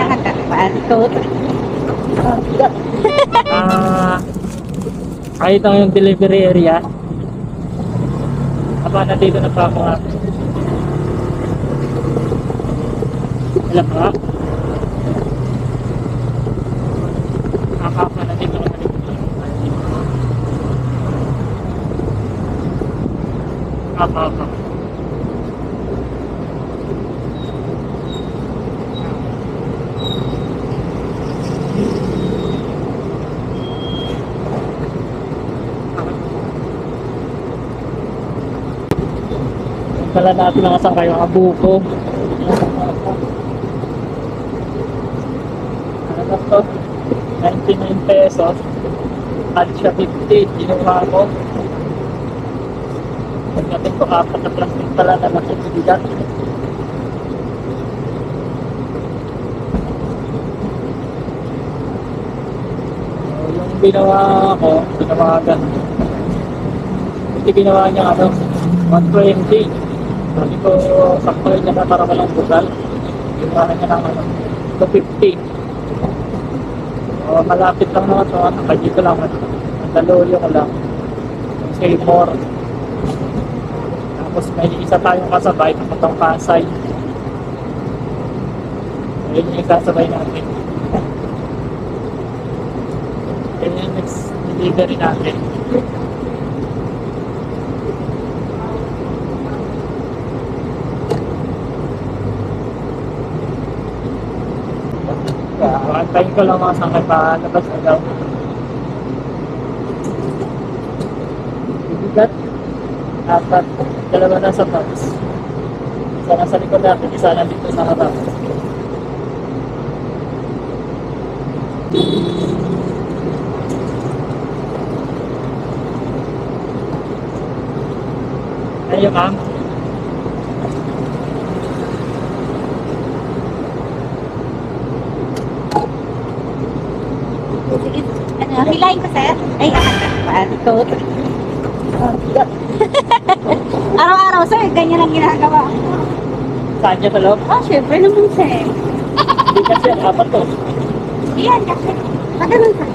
ang kakapantot. Kahit ang yung delivery area. Aba, nandito na pa ako nga. Wala pa. Nakaka, nandito na dito. Nakaka. Kala natin lang saan kayo abuko. Ano na to? 99 pesos. At siya 50. Ginawa ko. Pagdating ko, 4 na plastic pala na nakikibigat. Yung ginawa ko, ginawagan. Hindi ginawa niya ano, 120. Sabi ko, sakto niya na para walang bugal. Ginawa niya ng ano, 250. Malapit lang naman ito. Nakadito lang. Nagdaluyo ko lang. Seymour. Tapos may isa tayong kasabay. Kapatang Pasay. Ayun yung kasabay natin. Ayun yung next delivery natin. Antayin ko lang mga sangkay pa labas na daw. Bibigat. 4. Dalawa na sa box. Isa na sa likod natin, isa na dito sa harap. Ayun ma'am. Sige, ano, hilahin ko, sir. Ay, ang kakapantot. Araw-araw, sir, ganyan ang ginagawa. Saan niya sa loob? Syempre naman, sir. Hindi kasi, apat to. Iyan, kasi. Pagano'n, sir.